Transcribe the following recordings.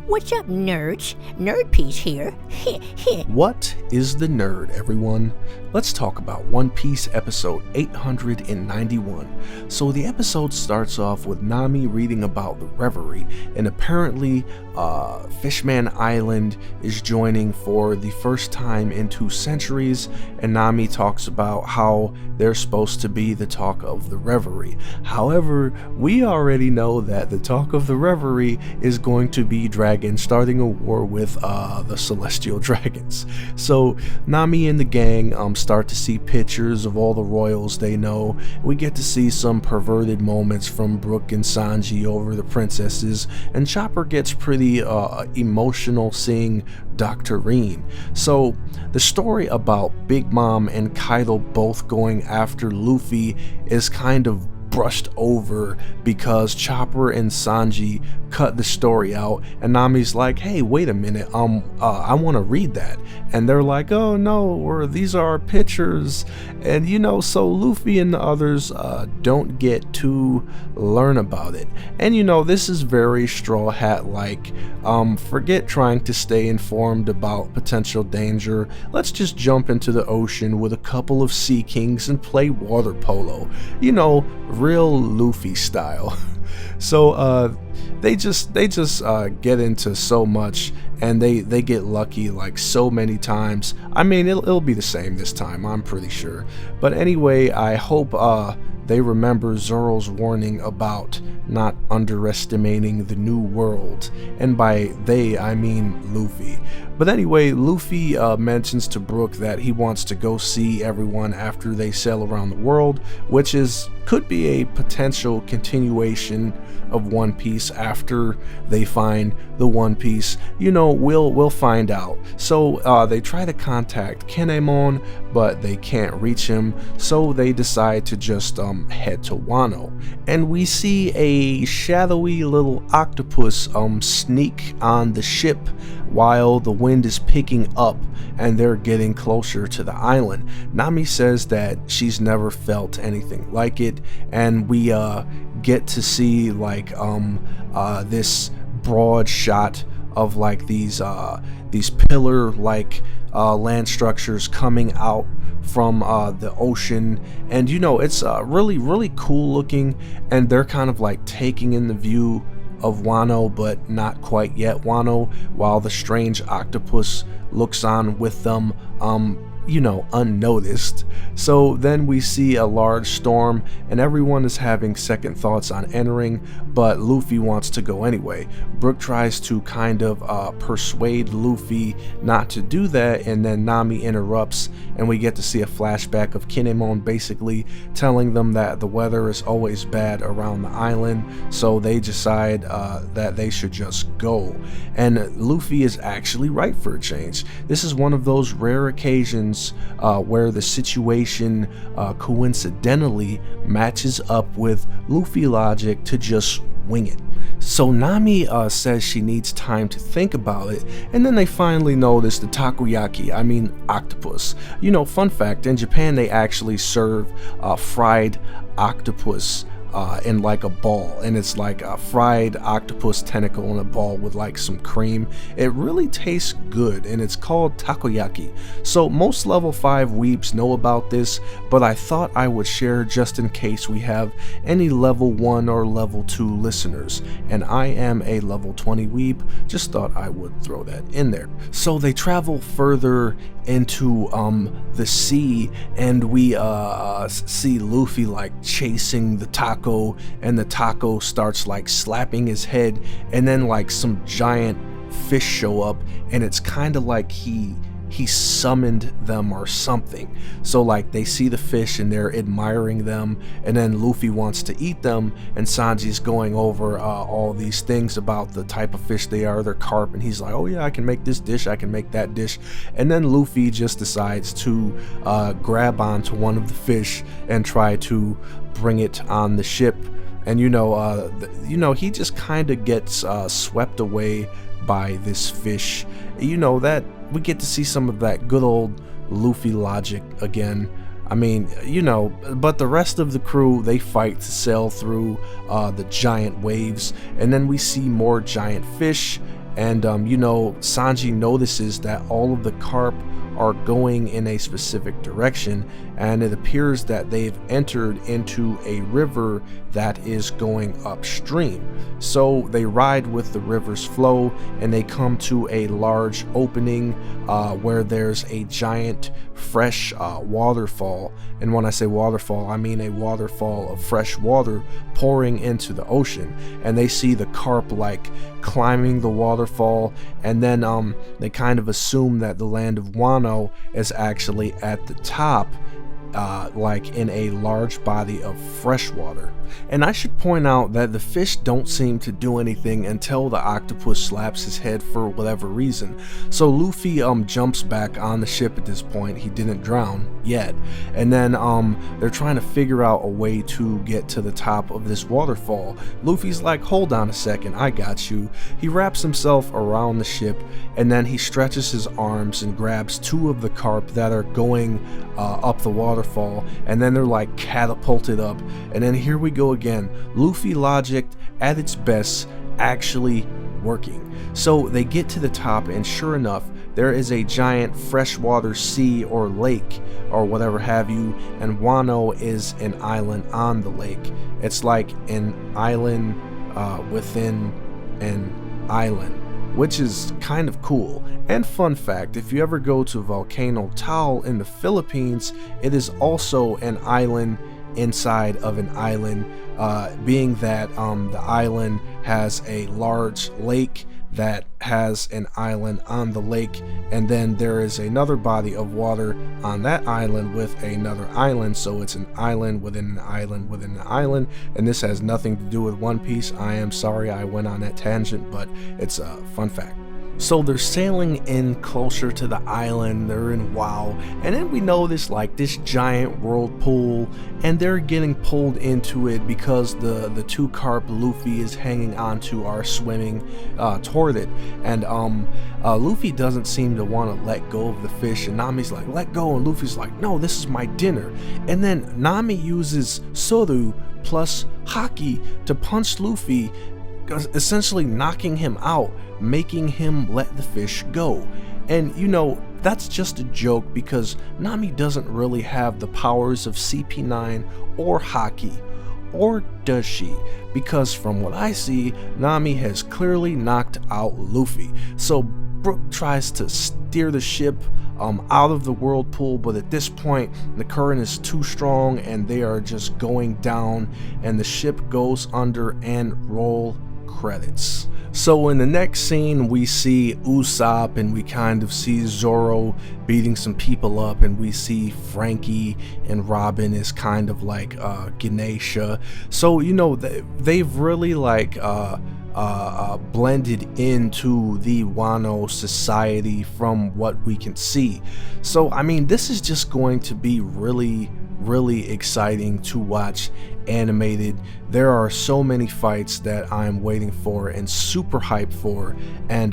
What's up, nerds? Nerd Piece here. What is the nerd, everyone? Let's talk about One Piece episode 891. So the episode starts off with Nami reading about the Reverie, and apparently Fishman Island is joining for the first time in 2 centuries, and Nami talks about how they're supposed to be the talk of the Reverie. However, we already know that the talk of the Reverie is going to be dragons starting a war with the Celestial Dragons. So Nami and the gang start to see pictures of all the royals they know. We get to see some perverted moments from Brook and Sanji over the princesses, and Chopper gets pretty emotional seeing Dr. Reen. So the story about Big Mom and Kaido both going after Luffy is kind of brushed over because Chopper and Sanji cut the story out, and Nami's like, hey, wait a minute, I want to read that, and they're like, oh no, these are our pictures, and so Luffy and the others don't get to learn about it. And this is very Straw Hat like. Forget trying to stay informed about potential danger, let's just jump into the ocean with a couple of Sea Kings and play water polo, real Luffy style. So they just get into so much, and they get lucky like so many times. I mean, it'll be the same this time, I'm pretty sure. But anyway, I hope they remember Zoro's warning about not underestimating the new world, and by they I mean Luffy. But anyway, Luffy mentions to Brook that he wants to go see everyone after they sail around the world, which could be a potential continuation of One Piece after they find the One Piece. We'll find out. So they try to contact Kinemon, but they can't reach him, so they decide to just head to Wano. And we see a shadowy little octopus sneak on the ship while the wind is picking up and they're getting closer to the island. Nami says that she's never felt anything like it, and we get to see like this broad shot of like these pillar like land structures coming out from the ocean, and it's really cool looking, and they're kind of like taking in the view of Wano, but not quite yet Wano, while the strange octopus looks on with them unnoticed. So then we see a large storm, and everyone is having second thoughts on entering, but Luffy wants to go anyway. Brook tries to kind of persuade Luffy not to do that, and then Nami interrupts, and we get to see a flashback of Kinemon basically telling them that the weather is always bad around the island, so they decide that they should just go. And Luffy is actually right for a change. This is one of those rare occasions where the situation coincidentally matches up with Luffy logic to just wing it. So Nami says she needs time to think about it, and then they finally notice the takoyaki, I mean octopus. Fun fact, in Japan they actually serve fried octopus in like a ball, and it's like a fried octopus tentacle in a ball with like some cream. It really tastes good, and it's called takoyaki. So most level 5 weebs know about this, but I thought I would share just in case we have any level 1 or level 2 listeners, and I am a level 20 weeb, just thought I would throw that in there. So they travel further into the sea, and we see Luffy like chasing the taco, and the taco starts like slapping his head, and then like some giant fish show up, and it's kind of like he summoned them or something. So like they see the fish and they're admiring them, and then Luffy wants to eat them, and Sanji's going over all these things about the type of fish they are. They're carp, and he's like, oh yeah, I can make this dish, I can make that dish. And then Luffy just decides to grab onto one of the fish and try to bring it on the ship, and he just kind of gets swept away by this fish. That we get to see some of that good old Luffy logic again. I mean, but the rest of the crew, they fight to sail through the giant waves, and then we see more giant fish, And Sanji notices that all of the carp are going in a specific direction, and it appears that they've entered into a river that is going upstream. So they ride with the river's flow, and they come to a large opening where there's a giant fresh waterfall. And when I say waterfall, I mean a waterfall of fresh water pouring into the ocean. And they see the carp like climbing the waterfall, and then they kind of assume that the land of Wano is actually at the top, like in a large body of fresh water. And I should point out that the fish don't seem to do anything until the octopus slaps his head for whatever reason. So Luffy jumps back on the ship at this point. He didn't drown yet. And then they're trying to figure out a way to get to the top of this waterfall. Luffy's like, hold on a second, I got you. He wraps himself around the ship, and then he stretches his arms and grabs two of the carp that are going up the waterfall, and then they're like catapulted up. And then here we go again, Luffy logic at its best, actually working. So they get to the top, and sure enough, there is a giant freshwater sea or lake or whatever have you, and Wano is an island on the lake. It's like an island within an island, which is kind of cool. And fun fact, if you ever go to Volcano Taal in the Philippines, it is also an island inside of an island, being that the island has a large lake that has an island on the lake, and then there is another body of water on that island with another island, so it's an island within an island within an island. And this has nothing to do with One Piece. I am sorry I went on that tangent, but it's a fun fact. So they're sailing in closer to the island, they're in Wao, and then we notice like this giant whirlpool, and they're getting pulled into it because the two carp Luffy is hanging onto are swimming toward it. And Luffy doesn't seem to want to let go of the fish, and Nami's like, let go, and Luffy's like, no, this is my dinner. And then Nami uses Soru plus Haki to punch Luffy, essentially knocking him out, making him let the fish go. And that's just a joke because Nami doesn't really have the powers of CP9 or Haki. Or does she? Because from what I see, Nami has clearly knocked out Luffy. So Brook tries to steer the ship out of the whirlpool, but at this point the current is too strong and they are just going down, and the ship goes under, and roll credits. So in the next scene we see Usopp, and we kind of see Zoro beating some people up, and we see Frankie and Robin is kind of like Ganesha. So they've really like blended into the Wano society from what we can see. So I mean, this is just going to be really exciting to watch animated. There are so many fights that I'm waiting for and super hyped for, and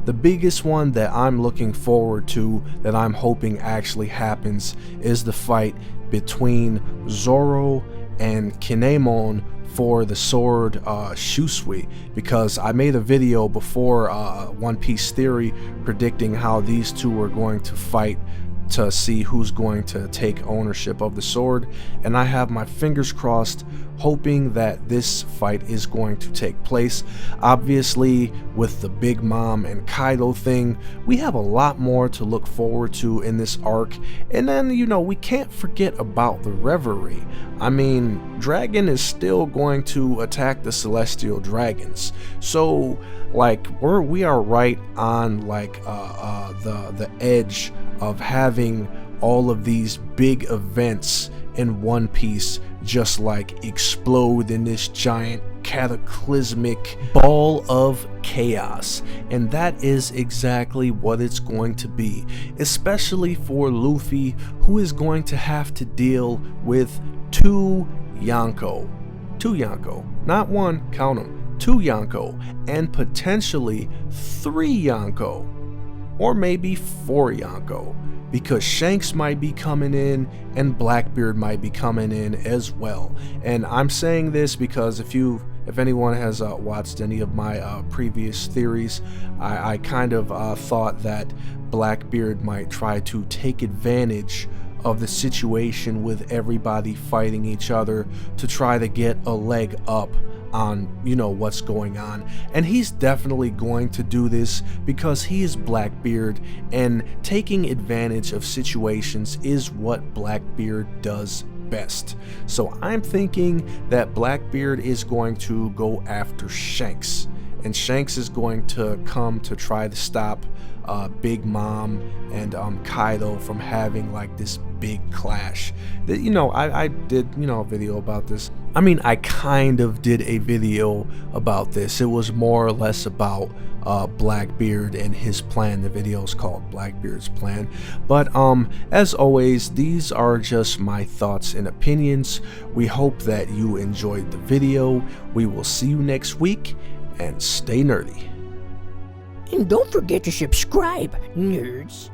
the biggest one that I'm looking forward to, that I'm hoping actually happens, is the fight between Zoro and Kinemon for the sword Shusui, because I made a video before One Piece Theory predicting how these two were going to fight to see who's going to take ownership of the sword, and I have my fingers crossed, hoping that this fight is going to take place. Obviously, with the Big Mom and Kaido thing, we have a lot more to look forward to in this arc. And then we can't forget about the Reverie. I mean, Dragon is still going to attack the Celestial Dragons, so like we are right on like the edge of having all of these big events in One Piece just like explode in this giant cataclysmic ball of chaos. And that is exactly what it's going to be, especially for Luffy, who is going to have to deal with two Yonko, not one, count them, two Yonko, and potentially three Yonko, or maybe four Yonko, because Shanks might be coming in and Blackbeard might be coming in as well. And I'm saying this because if If anyone has watched any of my previous theories, I kind of thought that Blackbeard might try to take advantage of the situation with everybody fighting each other to try to get a leg up on, what's going on. And he's definitely going to do this because he is Blackbeard, and taking advantage of situations is what Blackbeard does best. So I'm thinking that Blackbeard is going to go after Shanks, and Shanks is going to come to try to stop Big Mom and Kaido from having like this big clash. That I did a video about this. I mean, I kind of did a video about this. It was more or less about Blackbeard and his plan. The video is called Blackbeard's Plan. But as always, these are just my thoughts and opinions. We hope that you enjoyed the video. We will see you next week, and stay nerdy. And don't forget to subscribe, nerds.